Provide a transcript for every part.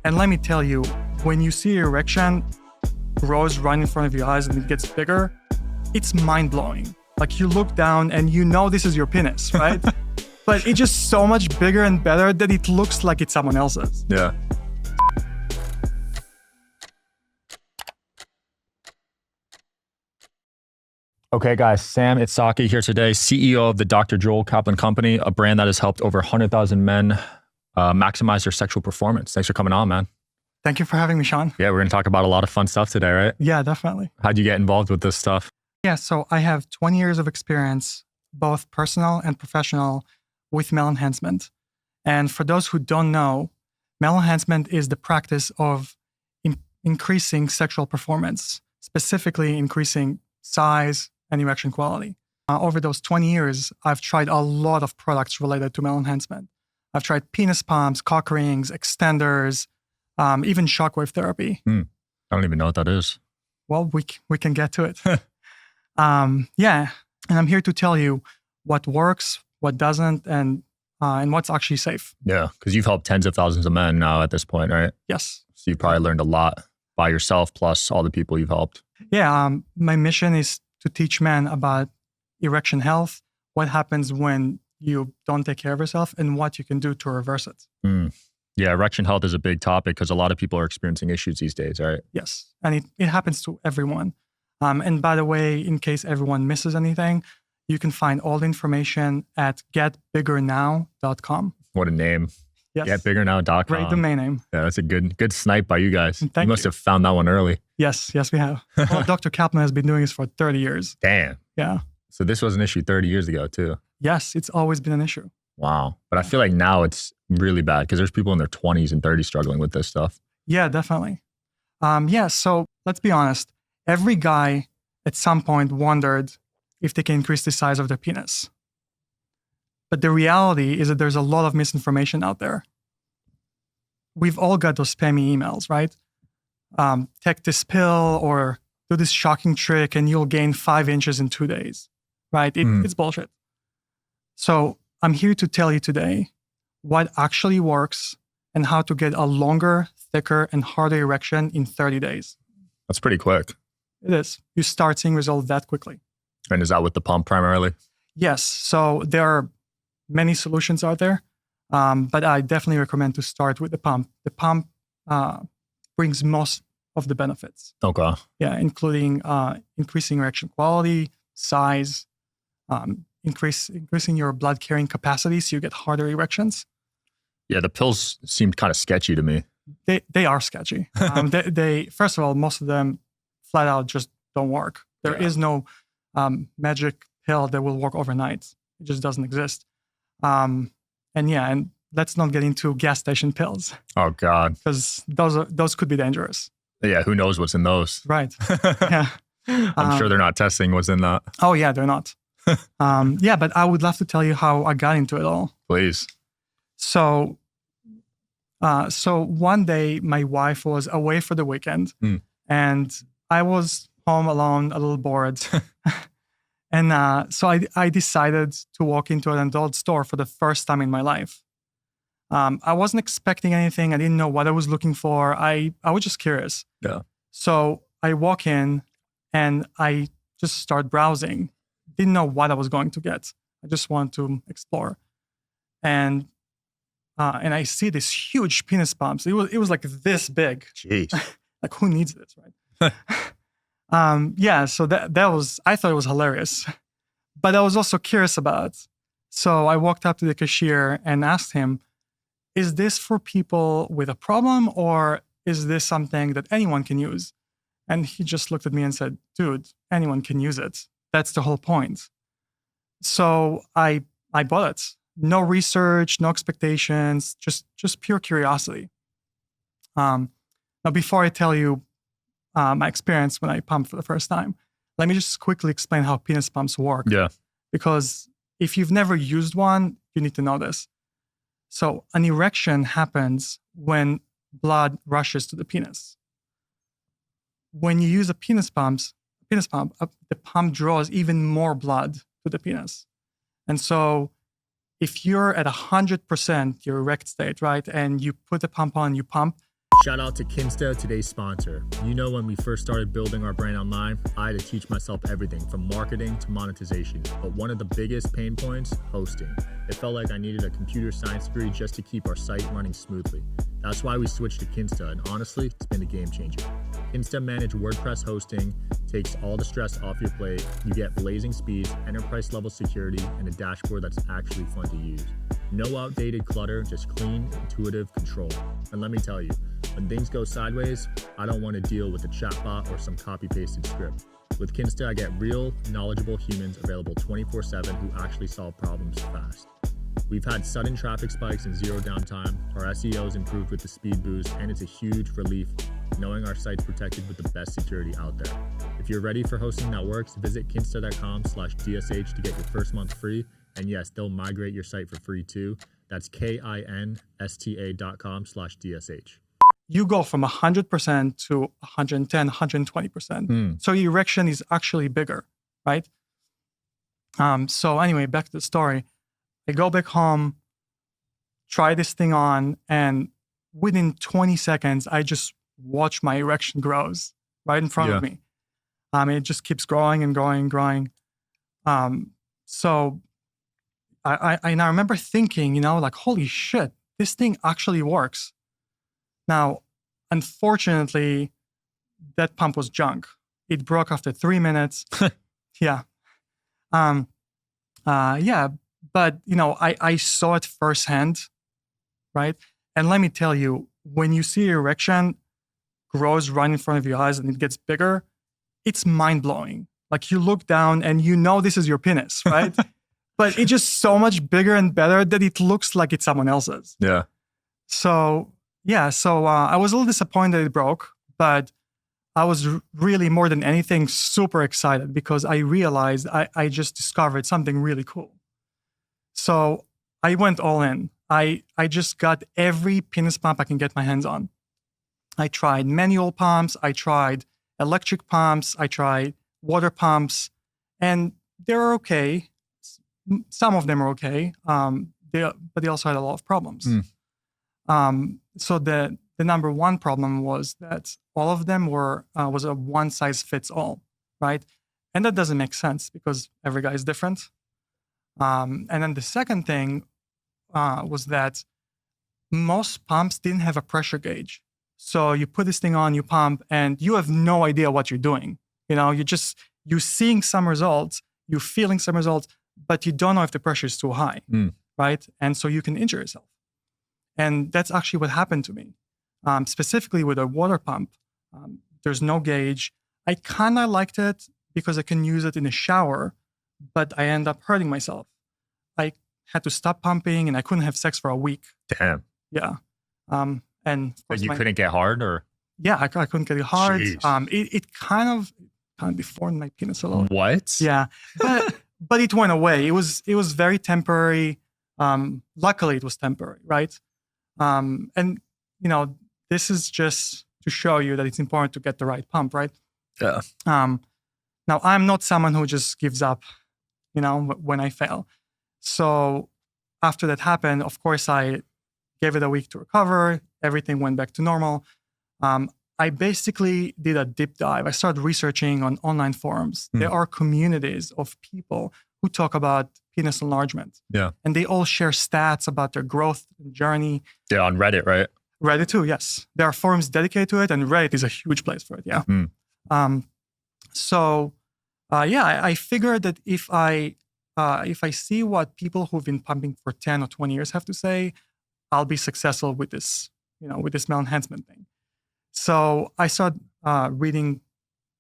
And let me tell you, when you see erection grows right in front of your eyes and it gets bigger, it's mind-blowing. Like you look down and you know this is your penis, right? But it's just so much bigger and better that it looks like it's someone else's. Yeah. Okay, guys, Sam Itshaki here today, CEO of the Dr. Joel Kaplan Company, a brand that has helped over 100,000 men maximize their sexual performance. Thanks for coming on, man. Thank you for having me, Sean. Yeah, we're going to talk about a lot of fun stuff today, right? Yeah, definitely. How'd you get involved with this stuff? Yeah, so I have 20 years of experience, both personal and professional, with male enhancement. And for those who don't know, male enhancement is the practice of increasing sexual performance, specifically increasing size and erection quality. Over those 20 years, I've tried a lot of products related to male enhancement. I've tried penis pumps, cock rings, extenders, even shockwave therapy. I don't even know what that is. Well, we can get to it. Yeah, and I'm here to tell you what works, what doesn't, and what's actually safe. Yeah, because you've helped tens of thousands of men now at this point, right? Yes. So you probably learned a lot by yourself, plus all the people you've helped. Yeah, my mission is to teach men about erection health, what happens when you don't take care of yourself, and what you can do to reverse it. Yeah, erection health is a big topic because a lot of people are experiencing issues these days, right? Yes, and it happens to everyone. And by the way, in case everyone misses anything, you can find all the information at getbiggernow.com. What a name. Yes. Getbiggernow.com. Great domain name. Yeah, that's a good snipe by you guys. Thank you must have found that one early. Yes, we have. Well, Dr. Kaplan has been doing this for 30 years. Damn. Yeah. So this was an issue 30 years ago too. Yes, it's always been an issue. Wow. But I feel like now it's really bad because there's people in their 20s and 30s struggling with this stuff. Yeah, definitely. So let's be honest. Every guy at some point wondered if they can increase the size of their penis. But the reality is that there's a lot of misinformation out there. We've all got those spammy emails, right? Take this pill or do this shocking trick and you'll gain 5 inches in 2 days, right? It's bullshit. So I'm here to tell you today what actually works and how to get a longer, thicker, and harder erection in 30 days. That's pretty quick. It is. You start seeing results that quickly. And is that with the pump primarily? Yes. So there are many solutions out there, but I definitely recommend to start with the pump. The pump brings most of the benefits. Okay. Yeah, including increasing erection quality, size, increasing your blood carrying capacity so you get harder erections. Yeah, the pills seemed kind of sketchy to me. They are sketchy. They first of all, most of them flat out just don't work. There is no magic pill that will work overnight. It just doesn't exist. And let's not get into gas station pills. Oh God, because those could be dangerous. Yeah, who knows what's in those? Right. Yeah. I'm sure they're not testing what's in that. Oh yeah, they're not. But I would love to tell you how I got into it all. Please. So one day my wife was away for the weekend, and I was home alone, a little bored. And so I decided to walk into an adult store for the first time in my life. I wasn't expecting anything. I didn't know what I was looking for. I was just curious. Yeah. So I walk in and I just start browsing. Didn't know what I was going to get. I just wanted to explore. And I see this huge penis pumps. It was like this big. Jeez. Like who needs this, right? So that was, I thought it was hilarious, but I was also curious about it. So I walked up to the cashier and asked him, is this for people with a problem or is this something that anyone can use? And he just looked at me and said, dude, anyone can use it. That's the whole point. So I bought it. No research, no expectations, just pure curiosity. Now, before I tell you my experience when I pumped for the first time, let me just quickly explain how penis pumps work. Yeah. Because if you've never used one, you need to know this. So an erection happens when blood rushes to the penis. When you use a penis pump, the pump draws even more blood to the penis. And so if you're at 100% your erect state, right, and you put the pump on, you pump, Shout out to Kinsta, today's sponsor. You know, when we first started building our brand online, I had to teach myself everything from marketing to monetization. But one of the biggest pain points, hosting. It felt like I needed a computer science degree just to keep our site running smoothly. That's why we switched to Kinsta, and honestly, it's been a game changer. Kinsta managed WordPress hosting, takes all the stress off your plate. You get blazing speeds, enterprise level security, and a dashboard that's actually fun to use. No outdated clutter, just clean, intuitive control. And let me tell you, when things go sideways, I don't want to deal with a chatbot or some copy-pasted script. With Kinsta, I get real, knowledgeable humans available 24/7 who actually solve problems fast. We've had sudden traffic spikes and zero downtime. Our SEO's improved with the speed boost, and it's a huge relief knowing our site's protected with the best security out there. If you're ready for hosting that works, visit kinsta.com/DSH to get your first month free. And yes, they'll migrate your site for free too. That's kinsta.com/DSH. You go from 100% to 110, 120%. So your erection is actually bigger, right? So anyway, back to the story. I go back home, try this thing on, and within 20 seconds, I just watch my erection grows right in front of me. It just keeps growing and growing and growing. So I remember thinking, like, holy shit, this thing actually works. Now, unfortunately, that pump was junk. It broke after 3 minutes. Yeah. But, I saw it firsthand, right? And let me tell you, when you see erection grows right in front of your eyes and it gets bigger, it's mind-blowing. Like, you look down and this is your penis, right? But it's just so much bigger and better that it looks like it's someone else's. Yeah. So I was a little disappointed it broke, but I was really, more than anything, super excited because I realized I just discovered something really cool. So I went all in. I just got every penis pump I can get my hands on. I tried manual pumps. I tried electric pumps. I tried water pumps, and they're okay. Some of them are okay, but they also had a lot of problems. So the number one problem was that all of them was a one size fits all, right? And that doesn't make sense because every guy is different. And then the second thing was that most pumps didn't have a pressure gauge. So you put this thing on, you pump, and you have no idea what you're doing. You're seeing some results, you're feeling some results, but you don't know if the pressure is too high, right? And so you can injure yourself. And that's actually what happened to me. Specifically with a water pump, there's no gauge. I kind of liked it because I can use it in a shower, but I end up hurting myself. I had to stop pumping and I couldn't have sex for a week. Damn. Yeah. And but you couldn't get hard, or? Yeah, I couldn't get it hard. Jeez. It kind of deformed my penis a little. What? Yeah. But it went away. It was very temporary. Luckily, it was temporary, right? And this is just to show you that it's important to get the right pump, right? Yeah. Now, I'm not someone who just gives up, when I fail. So after that happened, of course, I gave it a week to recover. Everything went back to normal. I basically did a deep dive. I started researching on online forums. There are communities of people who talk about penis enlargement. Yeah. And they all share stats about their growth journey. Yeah, on Reddit, right? Reddit too, yes. There are forums dedicated to it, and Reddit is a huge place for it, yeah. I figured that if I see what people who've been pumping for 10 or 20 years have to say, I'll be successful with this, with this male enhancement thing. So I started reading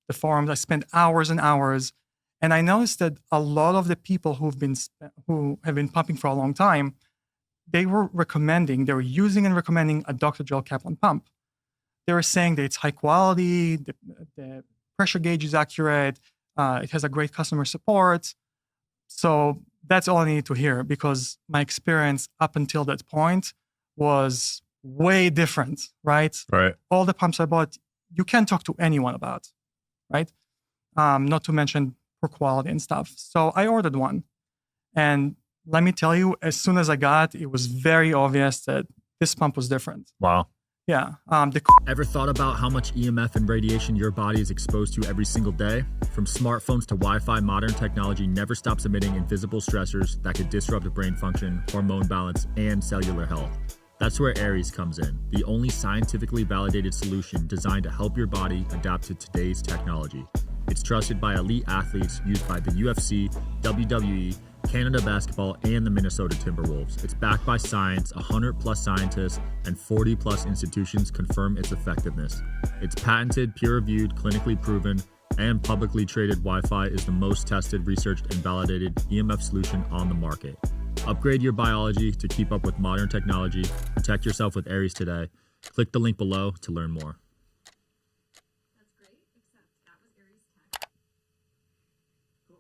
the forums. I spent hours and hours, and I noticed that a lot of the people who have been pumping for a long time, they were using and recommending a Dr. Joel Kaplan pump. They were saying that it's high quality, the pressure gauge is accurate, it has a great customer support. So that's all I needed to hear, because my experience up until that point was way different, right? Right. All the pumps I bought, you can't talk to anyone about, right? Not to mention poor quality and stuff. So I ordered one. And let me tell you, as soon as I got it, it was very obvious that this pump was different. Wow. Yeah. Ever thought about how much EMF and radiation your body is exposed to every single day? From smartphones to Wi-Fi, modern technology never stops emitting invisible stressors that could disrupt brain function, hormone balance, and cellular health. That's where Aries comes in, the only scientifically validated solution designed to help your body adapt to today's technology. It's trusted by elite athletes, used by the UFC, WWE, Canada Basketball, and the Minnesota Timberwolves. It's backed by science, 100 plus scientists, and 40 plus institutions confirm its effectiveness. It's patented, peer-reviewed, clinically proven, and publicly traded Wi-Fi is the most tested, researched, and validated EMF solution on the market. Upgrade your biology to keep up with modern technology. Protect yourself with Aries today. Click the link below to learn more. That's great, except that was Aries Tech. Cool.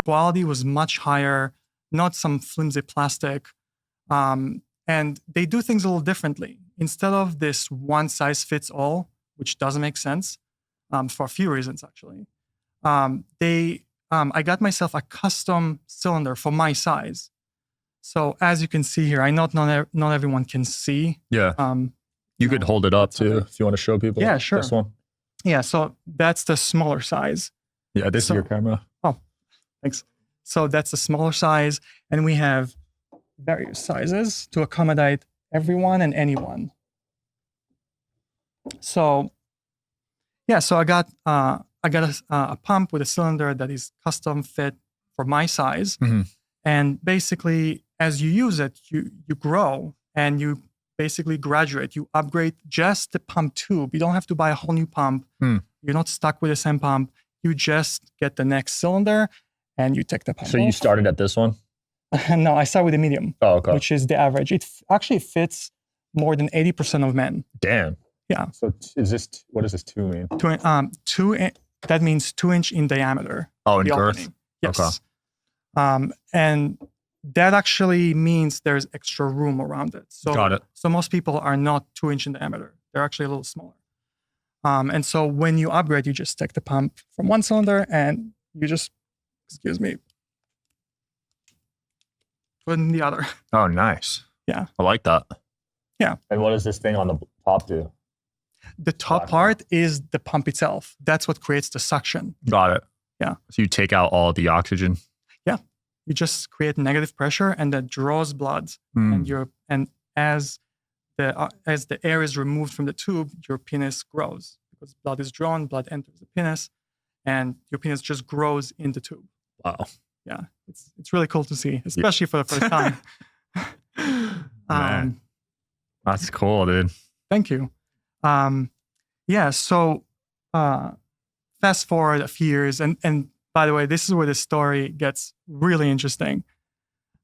Quality was much higher, not some flimsy plastic. And they do things a little differently. Instead of this one size fits all, which doesn't make sense for a few reasons, actually, I got myself a custom cylinder for my size. So as you can see here, I know not everyone can see. Yeah. You could hold it up too if you want to show people. Yeah, sure. This one. Yeah, so that's the smaller size. Yeah, this is your camera. Oh, thanks. So that's the smaller size, and we have various sizes to accommodate everyone and anyone. So, yeah, so I got a pump with a cylinder that is custom fit for my size, and basically, as you use it, you grow and you basically graduate. You upgrade just the pump tube. You don't have to buy a whole new pump. You're not stuck with the same pump. You just get the next cylinder and you take the pump So you started at this one? No, I start with the medium, which is the average. It actually fits more than 80% of men. Damn. Yeah. So what does this 2 mean? That means 2 inch in diameter. Oh, in girth? Opening. Yes. And that actually means there's extra room around it. So, Got it. So most people are not 2 inch in diameter. They're actually a little smaller. And so when you upgrade, you just take the pump from one cylinder and you just, put it in the other. Oh, nice. Yeah. I like that. Yeah. And what does this thing on the top do? The top part is the pump itself. That's what creates the suction. Got it. Yeah. So you take out all the oxygen? Yeah. You just create negative pressure and that draws blood. And as the air is removed from the tube, your penis grows because blood is drawn, blood enters the penis, and your penis just grows in the tube. Wow. Yeah. It's really cool to see, especially for the first time. Man. That's cool, dude. Thank you. Yeah, so fast forward a few years, and by the way, this is where the story gets really interesting.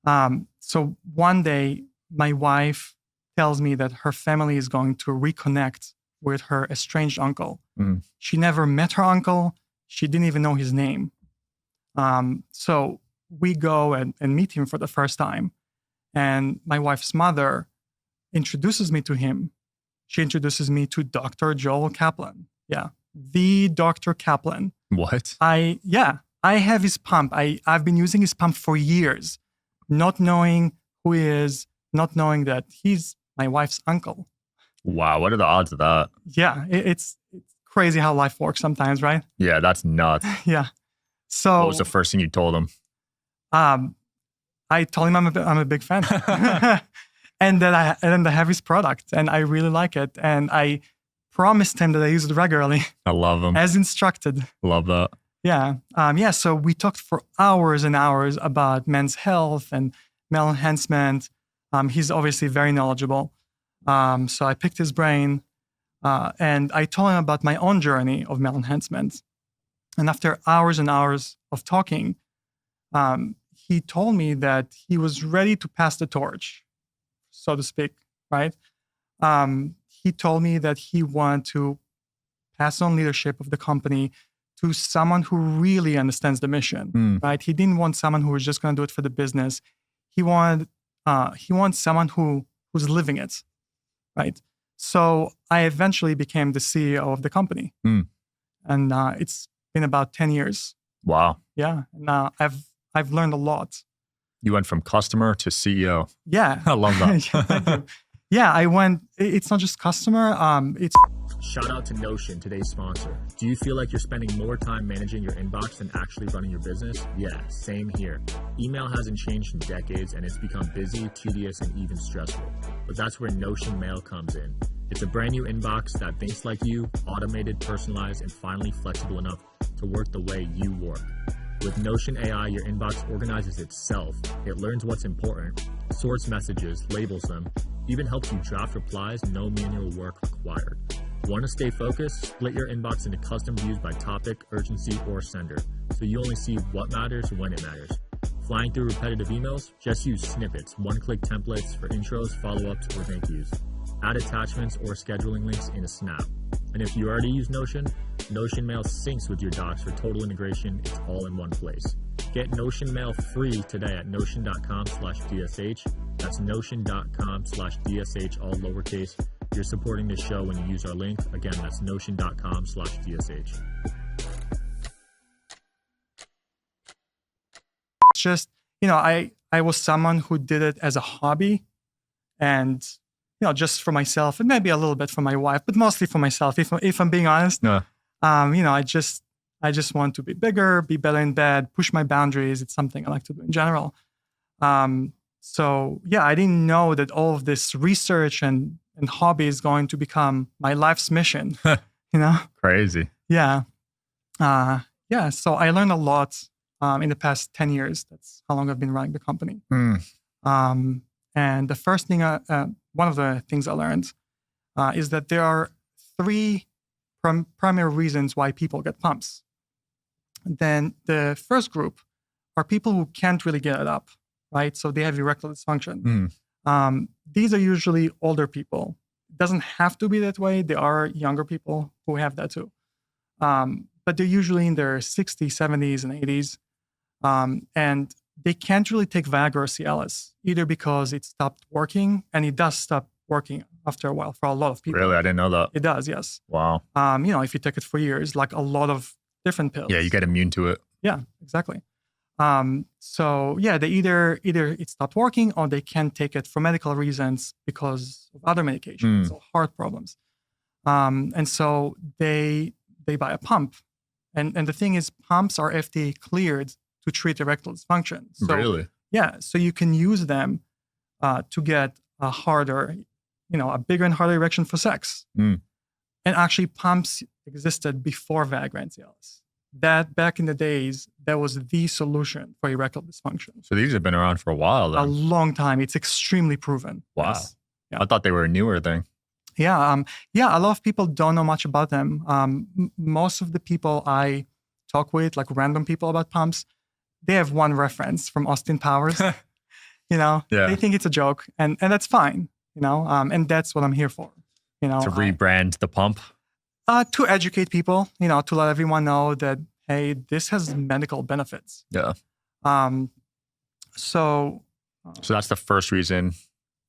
So one day, my wife tells me that her family is going to reconnect with her estranged uncle. She never met her uncle. She didn't even know his name. So we go and meet him for the first time. And my wife's mother introduces me to him. She introduces me to Dr. Joel Kaplan. Yeah, the Dr. Kaplan. What? I have his pump. I've been using his pump for years, not knowing who he is, not knowing that he's my wife's uncle. Wow, what are the odds of that? Yeah, it's crazy how life works sometimes, right? Yeah, that's nuts. Yeah. So what was the first thing you told him? I told him I'm a big fan. And then I have his product and I really like it. And I promised him that I use it regularly. I love him. As instructed. Love that. Yeah. So we talked for hours and hours about men's health and male enhancement. He's obviously very knowledgeable. So I picked his brain and I told him about my own journey of male enhancement. And after hours and hours of talking, he told me that he was ready to pass the torch, so to speak, right? He told me that he wanted to pass on leadership of the company to someone who really understands the mission, right? He didn't want someone who was just going to do it for the business. He wanted someone who's living it, right? So I eventually became the CEO of the company, and it's been about 10 years. Wow. Yeah, and I've learned a lot. You went from customer to CEO. Yeah. I love that. Thank you. Yeah, I went. It's not just customer. It's Shout out to Notion, today's sponsor. Do you feel like you're spending more time managing your inbox than actually running your business? Yeah, same here. Email hasn't changed in decades and it's become busy, tedious, and even stressful. But that's where Notion Mail comes in. It's a brand new inbox that thinks like you, automated, personalized, and finally flexible enough to work the way you work. With Notion AI, your inbox organizes itself. It learns what's important, sorts messages, labels them, even helps you draft replies, no manual work required. Want to stay focused? Split your inbox into custom views by topic, urgency, or sender, so you only see what matters when it matters. Flying through repetitive emails? Just use snippets, one-click templates for intros, follow-ups, or thank yous. Add attachments or scheduling links in a snap. And if you already use Notion, Notion Mail syncs with your docs for total integration. It's all in one place. Get Notion Mail free today at notion.com/DSH. That's notion.com/DSH, all lowercase. You're supporting this show when you use our link. Again, that's notion.com/DSH. It's just, I was someone who did it as a hobby and, just for myself and maybe a little bit for my wife, but mostly for myself, if I'm being honest. Yeah. I just want to be bigger, be better in bed, push my boundaries. It's something I like to do in general. So yeah, I didn't know that all of this research and hobby is going to become my life's mission, Crazy. Yeah. Yeah. So I learned a lot in the past 10 years. That's how long I've been running the company. And the first thing, one of the things I learned is that there are three primary reasons why people get pumps. Then the first group are people who can't really get it up, right? So they have erectile dysfunction. These are usually older people. It doesn't have to be that way. There are younger people who have that too. But they're usually in their 60s, 70s, and 80s. And they can't really take Viagra or Cialis, either because it stopped working, and it does stop working after a while for a lot of people. Really? I didn't know that. It does, yes. Wow. If you take it for years, like a lot of different pills. Yeah, you get immune to it. Yeah, exactly. So yeah, they either it stopped working or they can't take it for medical reasons because of other medications or heart problems. And so they buy a pump. And the thing is, pumps are FDA cleared to treat erectile dysfunction. So, really? Yeah. So you can use them to get a harder, a bigger and harder erection for sex. And actually, pumps existed before Viagra and Cialis. That back in the days, that was the solution for erectile dysfunction. So these have been around for a while then. A long time. It's extremely proven. Wow. Yes. Yeah. I thought they were a newer thing. Yeah. A lot of people don't know much about them. Most of the people I talk with, like random people about pumps, they have one reference from Austin Powers. They think it's a joke, and that's fine. And that's what I'm here for. To rebrand the pump. To educate people, to let everyone know that, hey, this has medical benefits. Yeah. So that's the first reason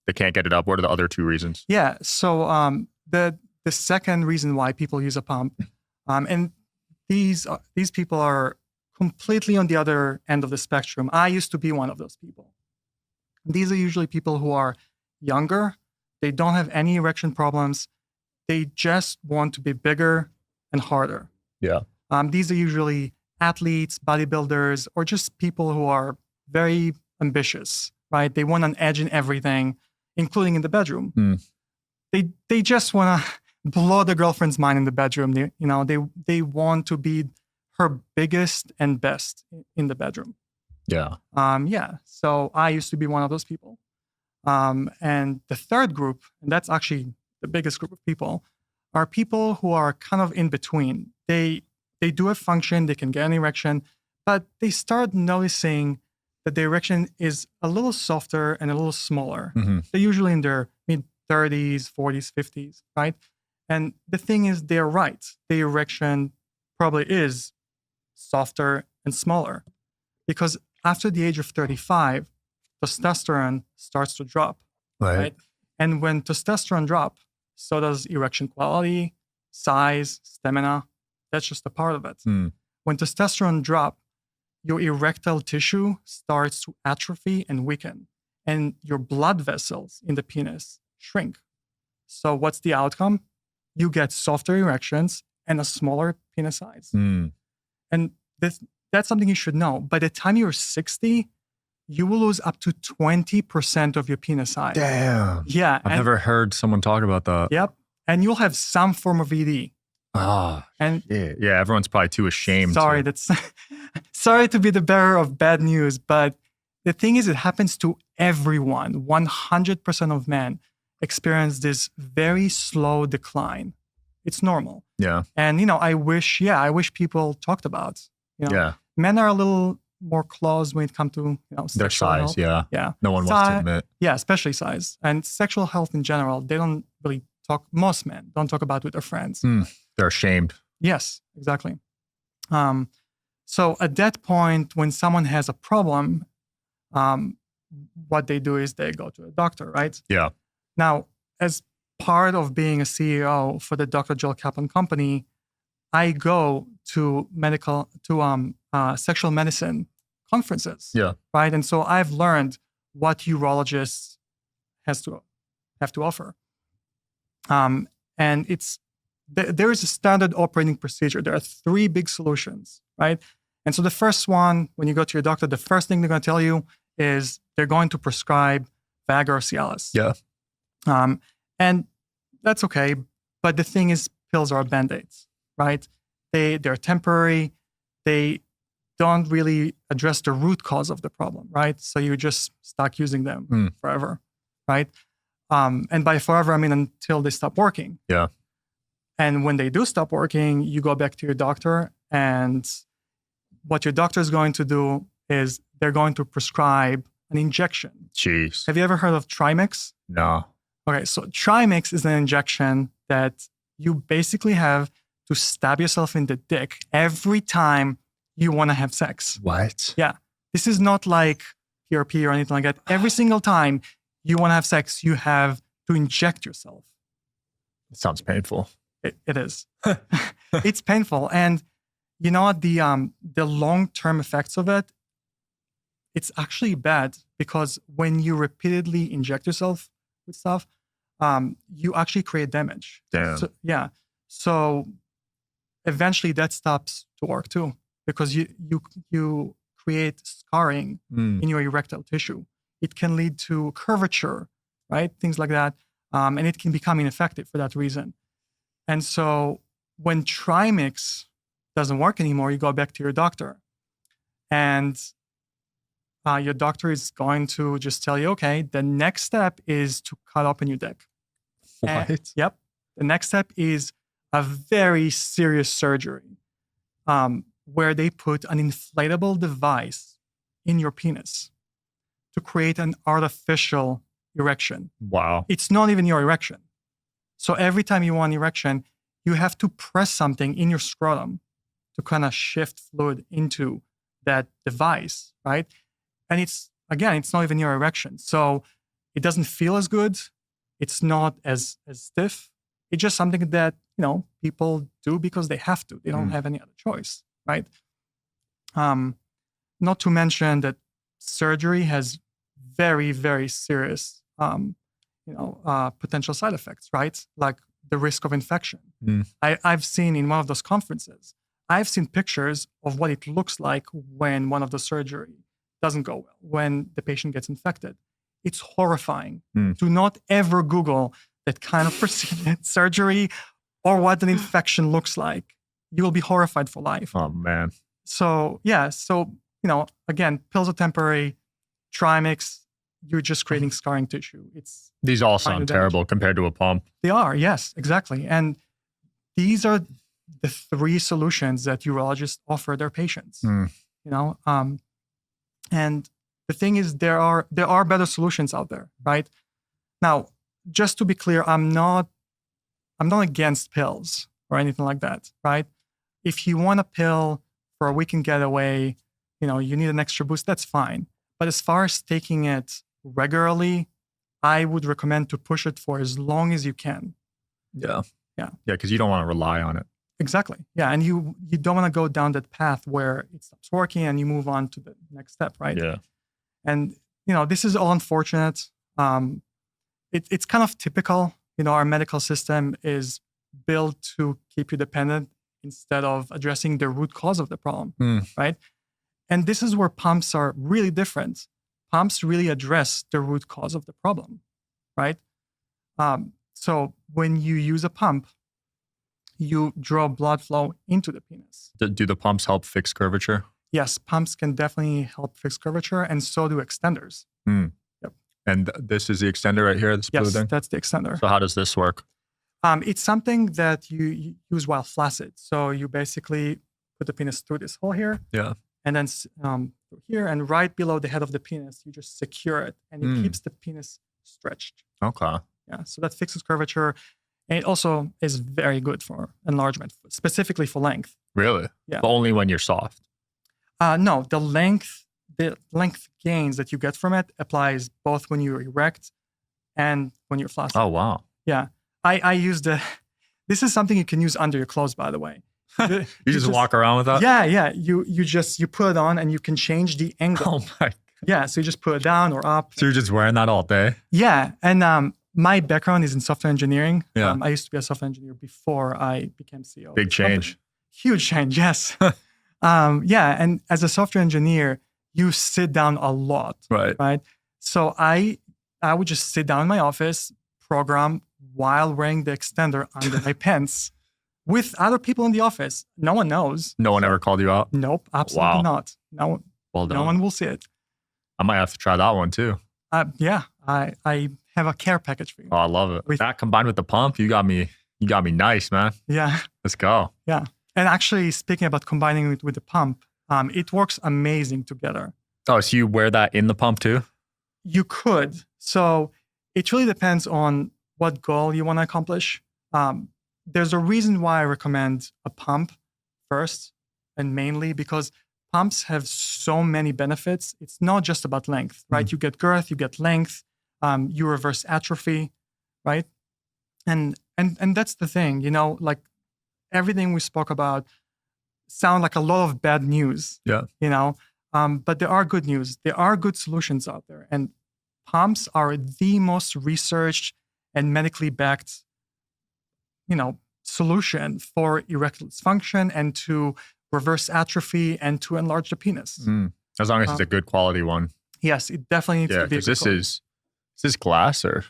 they can't get it up. What are the other two reasons? Yeah. So the second reason why people use a pump, and these people are completely on the other end of the spectrum. I used to be one of those people. These are usually people who are younger. They don't have any erection problems. They just want to be bigger and harder. Yeah. These are usually athletes, bodybuilders, or just people who are very ambitious, right? They want an edge in everything, including in the bedroom. They just want to blow the girlfriend's mind in the bedroom. They want to be her biggest and best in the bedroom. Yeah. So I used to be one of those people. And the third group, and that's actually the biggest group of people, are people who are kind of in between. They do have function, they can get an erection, but they start noticing that the erection is a little softer and a little smaller. They're usually in their mid-30s, 40s, 50s, right? And the thing is, they're right. The erection probably is softer and smaller because after the age of 35, testosterone starts to drop, right? And when testosterone drops, so does erection quality, size, stamina. That's just a part of it. When testosterone drops, your erectile tissue starts to atrophy and weaken, and your blood vessels in the penis shrink. So what's the outcome? You get softer erections and a smaller penis size. And that's something you should know. By the time you're 60, you will lose up to 20% of your penis size. Damn. Yeah. I've never heard someone talk about that. Yep. And you'll have some form of ED. And yeah, everyone's probably too ashamed. Sorry, sorry to be the bearer of bad news, but the thing is, it happens to everyone. 100% of men experience this very slow decline. It's normal. Yeah. And, I wish people talked about, men are a little more closed when it comes to, their size. Health. Yeah. No one wants to admit. Yeah, especially size. And sexual health in general, they don't really talk, most men don't talk about it with their friends. They're ashamed. Yes, exactly. So at that point, when someone has a problem, what they do is they go to a doctor, right? Yeah. Now, as part of being a CEO for the Dr. Joel Kaplan company, I go to sexual medicine conferences. Yeah. Right. And so I've learned what urologists have to offer. And there is a standard operating procedure. There are 3 big solutions, right? And so the first one, when you go to your doctor, the first thing they're going to tell you is they're going to prescribe Viagra or Cialis. Yeah. And that's okay. But the thing is, pills are Band-Aids, right? They're temporary. They don't really address the root cause of the problem, right? So you just stuck using them forever, right? And by forever, I mean until they stop working. Yeah. And when they do stop working, you go back to your doctor, and what your doctor is going to do is they're going to prescribe an injection. Jeez. Have you ever heard of Trimix? No. Okay, so Trimix is an injection that you basically have to stab yourself in the dick every time you want to have sex. What? Yeah. This is not like PRP or anything like that. Every single time you want to have sex, you have to inject yourself. It sounds painful. It is. It's painful. And you know what? The long-term effects of it, it's actually bad, because when you repeatedly inject yourself with stuff, you actually create damage. Damn. So, yeah. So eventually that stops to work too, because you create scarring in your erectile tissue. It can lead to curvature, right? Things like that. And it can become ineffective for that reason. And so when Trimix doesn't work anymore, you go back to your doctor. And your doctor is going to just tell you, okay, the next step is to cut open your dick. What? Yep. The next step is a very serious surgery where they put an inflatable device in your penis to create an artificial erection. Wow. It's not even your erection. So every time you want an erection, you have to press something in your scrotum to kind of shift fluid into that device, right? And it's not even your erection. So it doesn't feel as good. It's not as stiff. It's just something that, people do because they have to. They don't have any other choice, right? Not to mention that surgery has very, very serious, potential side effects, right? Like the risk of infection. I've seen in one of those conferences, I've seen pictures of what it looks like when one of the surgery doesn't go well, when the patient gets infected. It's horrifying. Do not ever Google that kind of surgery or what an infection looks like. You will be horrified for life. Oh, man. So, yeah. So, again, pills are temporary. Trimix, you're just creating scarring tissue. These all sound terrible compared to a pump. They are, yes, exactly. And these are the 3 solutions that urologists offer their patients. And the thing is, there are better solutions out there, right? Now, just to be clear, I'm not against pills or anything like that, right? If you want a pill for a weekend getaway, you need an extra boost, that's fine. But as far as taking it regularly, I would recommend to push it for as long as you can. Yeah. Yeah. Yeah, because you don't want to rely on it. Exactly. Yeah. And you don't want to go down that path where it stops working and you move on to the next step, right? Yeah. And, this is all unfortunate. it's kind of typical. Our medical system is built to keep you dependent instead of addressing the root cause of the problem, right? And this is where pumps are really different. Pumps really address the root cause of the problem, right? So when you use a pump, you draw blood flow into the penis. Do the pumps help fix curvature? Yes, pumps can definitely help fix curvature, and so do extenders. Yep. And this is the extender right here, this blue Yes, thing? that's the extender. So how does this work? It's something that you use while flaccid. So you basically put the penis through this hole here. Yeah. And then through here, and right below the head of the penis, you just secure it, and it keeps the penis stretched. Okay. Yeah, so that fixes curvature. And it also is very good for enlargement, specifically for length. Really? Yeah. But only when you're soft? No, the length gains that you get from it applies both when you're erect and when you're flaccid. Oh, wow. Yeah. I use this is something you can use under your clothes, by the way. You just walk around with that? Yeah. You put it on and you can change the angle. Oh my. Yeah, so you just put it down or up. So you're just wearing that all day? Yeah, and my background is in software engineering. Yeah. I used to be a software engineer before I became CEO. Big change. Huge change, yes. Yeah, and as a software engineer, you sit down a lot, right? So I would just sit down in my office, program while wearing the extender under my pants with other people in the office. No one knows. No one ever called you out? Nope, absolutely not. Well done. No one will see it. I might have to try that one too. Yeah, I have a care package for you. Oh, I love it. That combined with the pump, you got me nice, man. Yeah. Let's go. Yeah. And actually, speaking about combining it with the pump, it works amazing together. Oh, so you wear that in the pump too? You could. So it really depends on what goal you want to accomplish. There's a reason why I recommend a pump first, and mainly because pumps have so many benefits. It's not just about length, right? You get girth, you get length, you reverse atrophy, right? And that's the thing, like everything we spoke about sound like a lot of bad news. Yeah. But there are good news. There are good solutions out there, and pumps are the most researched and medically backed, solution for erectile dysfunction and to reverse atrophy and to enlarge the penis. As long as it's a good quality one. Yes, it definitely needs to be. Yeah, is this glass or?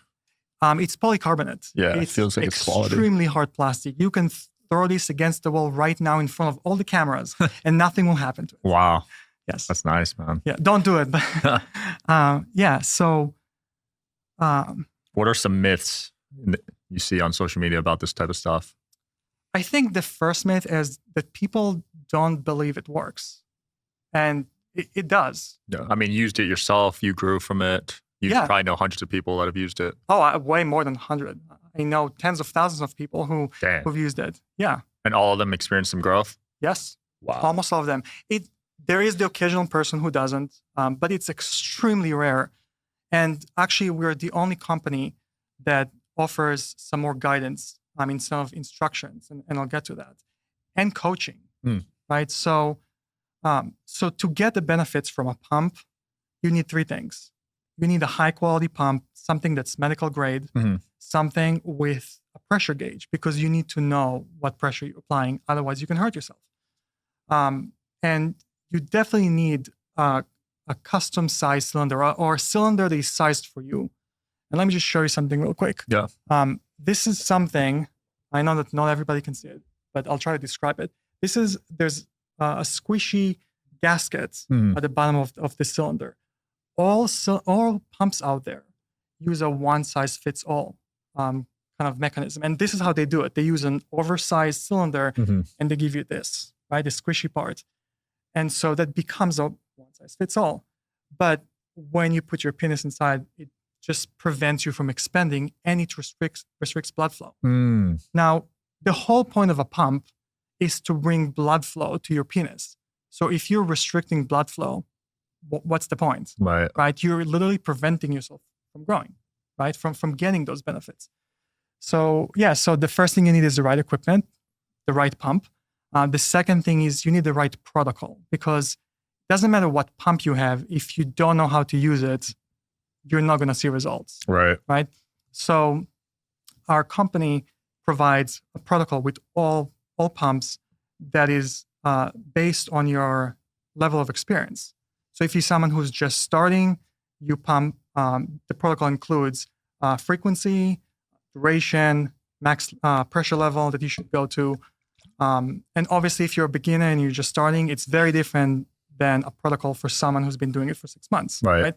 It's polycarbonate. Yeah, it feels like it's quality. Extremely hard plastic. You can throw this against the wall right now in front of all the cameras, and nothing will happen to it. Wow. Yes, that's nice, man. Yeah, don't do it. But yeah. So, what are some myths you see on social media about this type of stuff? I think the first myth is that people don't believe it works, and it does. Yeah, I mean, you used it yourself. You grew from it. You probably know hundreds of people that have used it. Oh, way more than 100. I know tens of thousands of people who've used it. Yeah. And all of them experienced some growth? Yes. Wow. Almost all of them. There is the occasional person who doesn't, but it's extremely rare. And actually, we're the only company that offers some more guidance, some of instructions, and I'll get to that, and coaching, right? So to get the benefits from a pump, you need three things. You need a high quality pump, something that's medical grade, something with a pressure gauge, because you need to know what pressure you're applying. Otherwise, you can hurt yourself. And you definitely need a custom size cylinder or a cylinder that is sized for you. And let me just show you something real quick. Yeah. This is something, I know that not everybody can see it, but I'll try to describe it. There's a squishy gasket at the bottom of the cylinder. All pumps out there use a one-size-fits-all kind of mechanism. And this is how they do it. They use an oversized cylinder and they give you this, right? The squishy part. And so that becomes a one-size-fits-all. But when you put your penis inside, it just prevents you from expanding, and it restricts blood flow. Now, the whole point of a pump is to bring blood flow to your penis. So if you're restricting blood flow, what's the point? Right? You're literally preventing yourself from growing, right? From getting those benefits. So so the first thing you need is the right equipment, the right pump. The second thing is you need the right protocol, because it doesn't matter what pump you have. If you don't know how to use it, you're not going to see results. Right. So our company provides a protocol with all pumps that is based on your level of experience. So if you're someone who's just starting, you pump. The protocol includes frequency, duration, max pressure level that you should go to. And obviously, if you're a beginner and you're just starting, it's very different than a protocol for someone who's been doing it for 6 months. Right.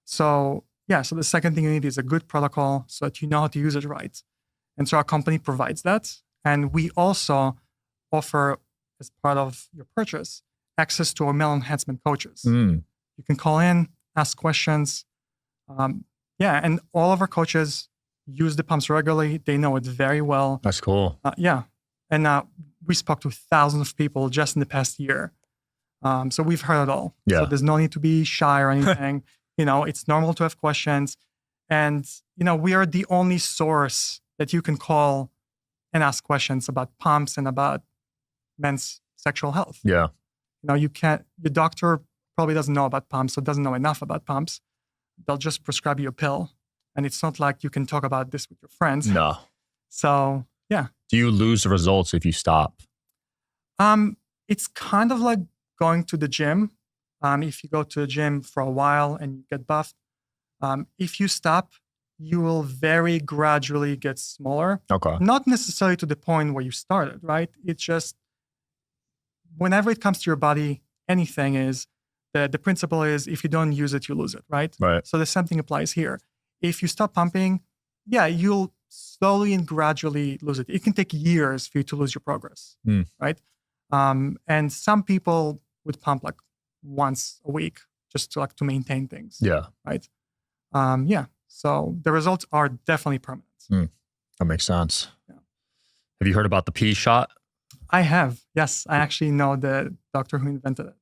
So so the second thing you need is a good protocol so that you know how to use it right. And so our company provides that. And we also offer, as part of your purchase, access to our male enhancement coaches. Mm. You can call in, ask questions. And all of our coaches use the pumps regularly. They know it very well. That's cool. And we spoke to thousands of people just in the past year. So we've heard it all. Yeah. So there's no need to be shy or anything. It's normal to have questions. And, we are the only source that you can call and ask questions about pumps and about men's sexual health. Yeah. Your doctor probably doesn't know about pumps, or doesn't know enough about pumps. They'll just prescribe you a pill. And it's not like you can talk about this with your friends. No. So, yeah. Do you lose the results if you stop? It's kind of like going to the gym. If you go to the gym for a while and you get buffed, if you stop, you will very gradually get smaller. Okay. Not necessarily to the point where you started, right? It's just whenever it comes to your body, anything is, the principle is if you don't use it, you lose it, right? Right. So the same thing applies here. If you stop pumping, you'll slowly and gradually lose it. It can take years for you to lose your progress, right? And some people would pump like once a week just to maintain things. Yeah. Right. So the results are definitely permanent. That makes sense. Yeah. Have you heard about the pee shot? I have. Yes, I actually know the doctor who invented it.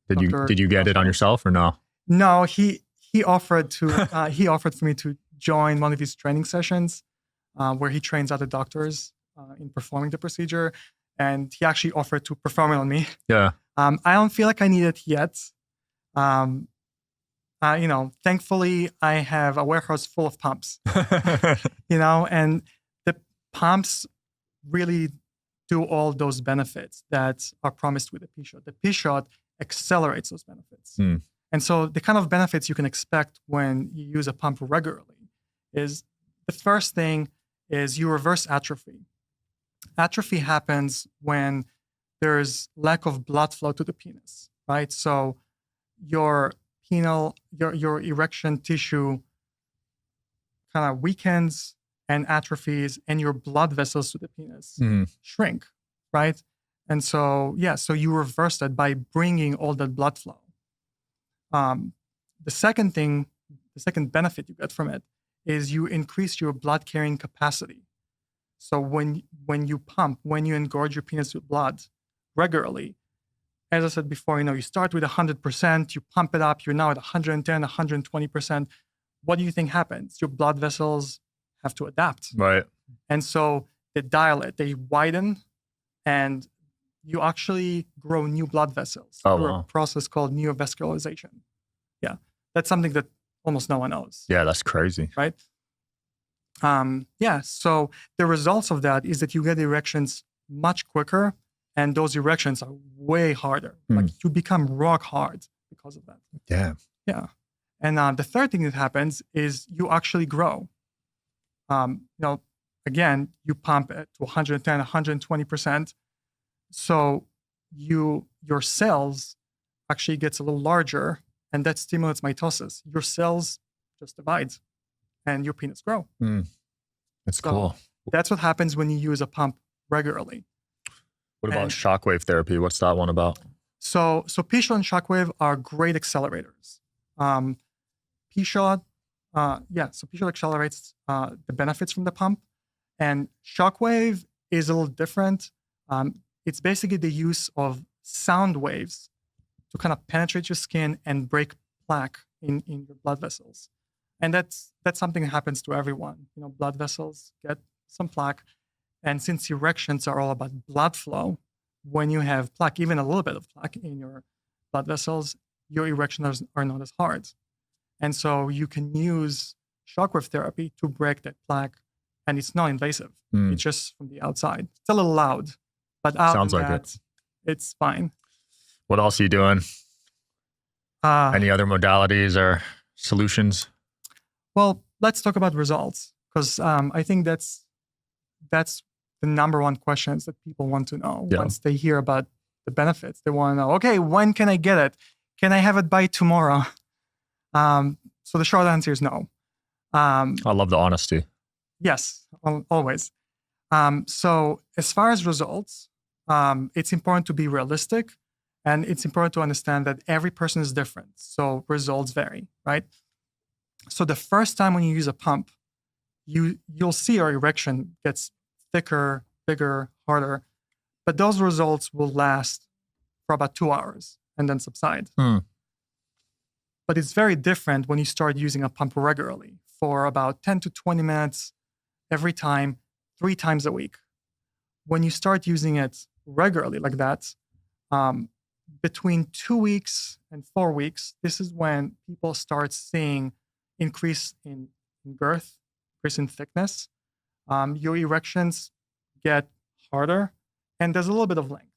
Did you get it on yourself or no? No, he offered to he offered for me to join one of his training sessions where he trains other doctors in performing the procedure, and he actually offered to perform it on me. Yeah. I don't feel like I need it yet. Thankfully, I have a warehouse full of pumps. And the pumps really do all those benefits that are promised with the P shot. The P shot accelerates those benefits. And so the kind of benefits you can expect when you use a pump regularly is, the first thing is you reverse atrophy. Atrophy happens when there's lack of blood flow to the penis, right? So your erection tissue kind of weakens and atrophies, and your blood vessels to the penis shrink, right? And so, so you reverse that by bringing all that blood flow. The second benefit you get from it is you increase your blood carrying capacity. So when you pump, when you engorge your penis with blood regularly, as I said before, you start with 100%, you pump it up, you're now at 110, 120%. What do you think happens? Your blood vessels have to adapt. Right. And so they dilate, they widen, and you actually grow new blood vessels through a process called neovascularization. Yeah. That's something that almost no one knows. Yeah, that's crazy. Right? So the results of that is that you get erections much quicker, and those erections are way harder. Like you become rock hard because of that. Damn. Yeah. And the third thing that happens is you actually grow. Again, you pump it to 110, 120%. So your cells actually gets a little larger, and that stimulates mitosis. Your cells just divide, and your penis grow. That's cool. That's what happens when you use a pump regularly. What about shockwave therapy? What's that one about? So P-shot and shockwave are great accelerators. P-shot, so P-shot accelerates the benefits from the pump, and shockwave is a little different. It's basically the use of sound waves to kind of penetrate your skin and break plaque in your blood vessels. And that's something that happens to everyone. Blood vessels get some plaque. And since erections are all about blood flow, when you have plaque, even a little bit of plaque in your blood vessels, your erections are not as hard. And so you can use shockwave therapy to break that plaque and it's not invasive. Mm. It's just from the outside. It's a little loud, but other Sounds than like that, it's fine. What else are you doing? Any other modalities or solutions? Well, let's talk about results, because I think that's the number one questions that people want to know. Yeah. Once they hear about the benefits. They want to know, okay, when can I get it? Can I have it by tomorrow? So the short answer is no. I love the honesty. Yes, always. So as far as results, it's important to be realistic, and it's important to understand that every person is different. So results vary, right? So the first time when you use a pump, you'll see your erection gets thicker, bigger, harder, but those results will last for about 2 hours and then subside. But it's very different when you start using a pump regularly for about 10 to 20 minutes every time, 3 times a week. When you start using it regularly like that, between 2 weeks and 4 weeks, this is when people start seeing increase in girth, increase in thickness. Your erections get harder, and there's a little bit of length,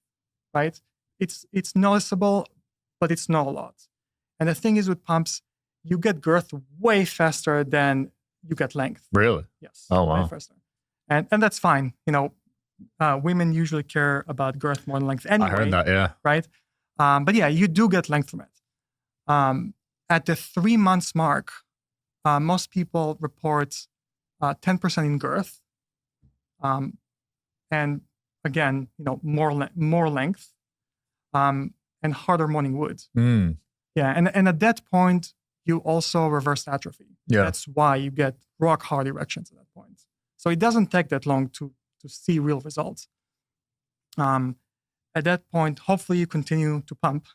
right? It's noticeable, but it's not a lot. And the thing is with pumps, you get girth way faster than you get length. Really? Yes. Oh, way wow. faster. And that's fine. Women usually care about girth more than length anyway. I heard that, yeah. Right? But yeah, you do get length from it. At the 3 months mark, most people report 10% in girth. And again, more length and harder morning wood. Yeah, and at that point, you also reverse atrophy. Yeah. That's why you get rock hard erections at that point. So it doesn't take that long to see real results. At that point, hopefully you continue to pump.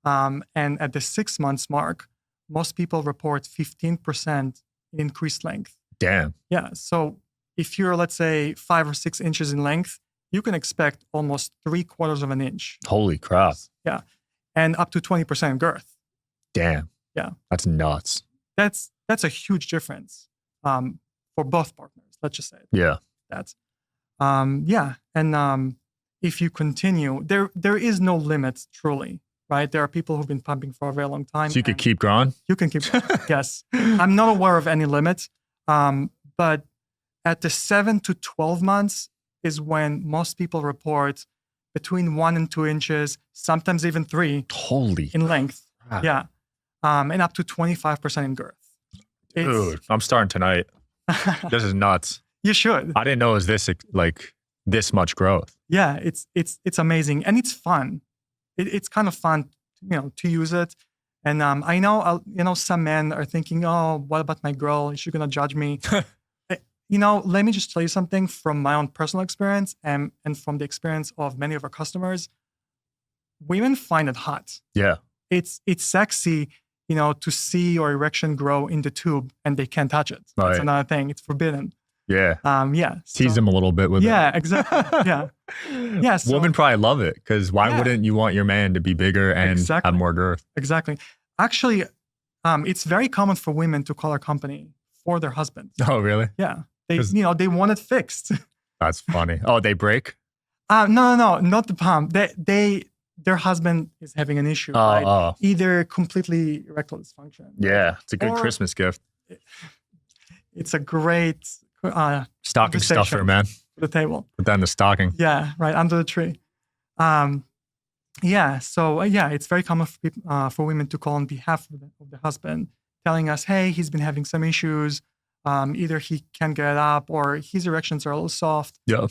And at the 6 months mark, most people report 15% in increased length. Damn. Yeah, so if you're, let's say, 5 or 6 inches in length, you can expect almost 3/4 of an inch. Holy crap. Yeah, and up to 20% girth. Damn. Yeah. That's nuts. That's a huge difference for both partners. Let's just say it. Yeah. That. Yeah, and if you continue, there is no limit truly, right? There are people who've been pumping for a very long time. So you could keep growing? You can keep going. Yes. I'm not aware of any limit, but at the 7 to 12 months is when most people report between 1 and 2 inches, sometimes even 3 Holy in length. crap. Yeah. And up to 25% in girth. Dude, I'm starting tonight. This is nuts. You should. I didn't know it was this much growth. Yeah, it's amazing, and it's fun. It's kind of fun, to use it. And I know, some men are thinking, "Oh, what about my girl? Is she gonna judge me?" Let me just tell you something from my own personal experience and from the experience of many of our customers. Women find it hot. Yeah. It's sexy, to see your erection grow in the tube and they can't touch it. Right. That's another thing. It's forbidden. Yeah. Yeah. Tease them a little bit with it. Yeah, exactly. Yeah. Yeah. So, Women probably love it because why Yeah. wouldn't you want your man to be bigger and Exactly. have more girth? Exactly. Actually, it's very common for women to call our company for their husband. Oh, really? Yeah. They 'Cause- they want it fixed. That's funny. Oh, they break? No, not the pump. Their husband is having an issue, right? Oh. Either completely erectile dysfunction. Yeah. It's a good Or- Christmas gift. It's a great Stocking stuffer, conversation. man. for the table. Put that in the stocking. Yeah, right under the tree. Yeah, so it's very common for people, for women to call on behalf of the husband, telling us, "Hey, he's been having some issues. Either he can't get up or his erections are a little soft." Yeah.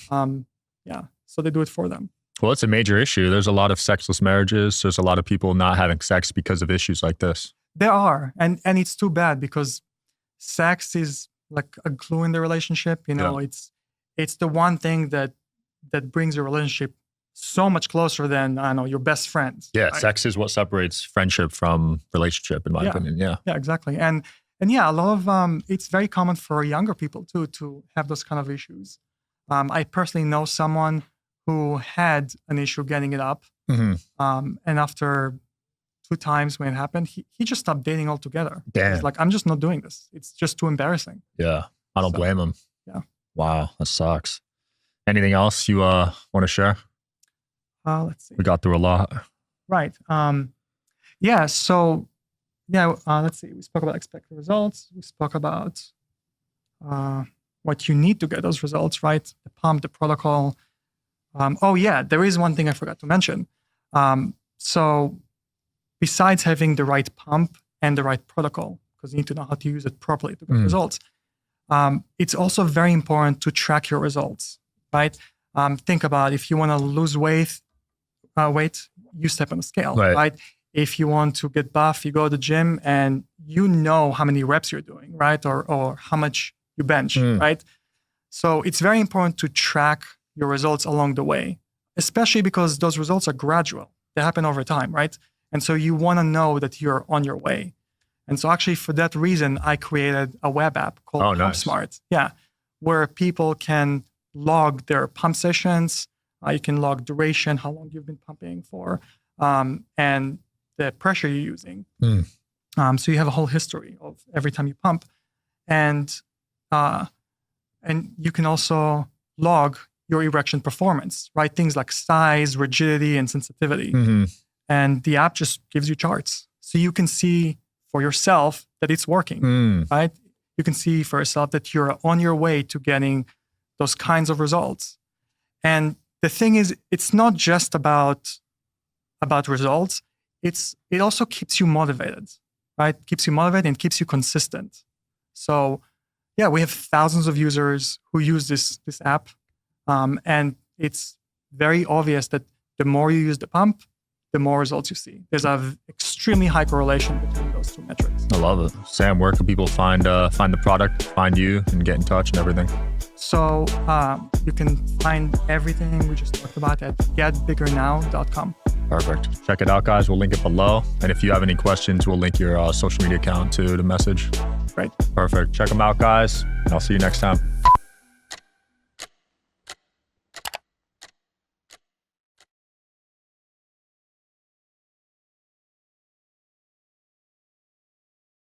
Yeah, so they do it for them. Well, it's a major issue. There's a lot of sexless marriages. There's a lot of people not having sex because of issues like this. There are, and it's too bad because sex is like a glue in the relationship. It's the one thing that brings your relationship so much closer than, I don't know, your best friends. Yeah, right? sex is what separates friendship from relationship, in my Yeah. opinion. Yeah. Yeah, exactly. And yeah, a lot of it's very common for younger people too to have those kind of issues. I personally know someone who had an issue getting it up, Mhm. and after 2 times when it happened, he just stopped dating altogether. Damn. He's like, "I'm just not doing this. It's just too embarrassing." Yeah. I don't So- blame them. Yeah. Wow, that sucks. Anything else you want to share? Let's see. We got through a lot. Right. Yeah. So, yeah. Let's see. We spoke about expected results. We spoke about what you need to get those results. Right. The pump, the protocol. Oh yeah. There is one thing I forgot to mention. So, besides having the right pump and the right protocol, because you need to know how to use it properly to get results, it's also very important to track your results. Right. Think about if you want to lose weight, you step on a scale, right? If you want to get buff, you go to the gym and you know how many reps you're doing, right? Or how much you bench, right? So it's very important to track your results along the way, especially because those results are gradual. They happen over time, right? And so you want to know that you're on your way. And so actually for that reason, I created a web app called Pump Smart. Yeah, where people can log their pump sessions. You can log duration, how long you've been pumping for, and the pressure you're using. So you have a whole history of every time you pump, and you can also log your erection performance, right? Things like size, rigidity, and sensitivity. And the app just gives you charts, so you can see for yourself that it's working, right? You can see for yourself that you're on your way to getting those kinds of results. And the thing is, it's not just about results. It also keeps you motivated, right? Keeps you motivated and keeps you consistent. So, yeah, we have thousands of users who use this app, and it's very obvious that the more you use the pump, the more results you see. There's an extremely high correlation between those two metrics. I love it. Sam, where can people find the product, find you, and get in touch and everything? So you can find everything we just talked about at getbiggernow.com. Perfect. Check it out, guys. We'll link it below. And if you have any questions, we'll link your social media account to the message. Great. Perfect. Check them out, guys. And I'll see you next time.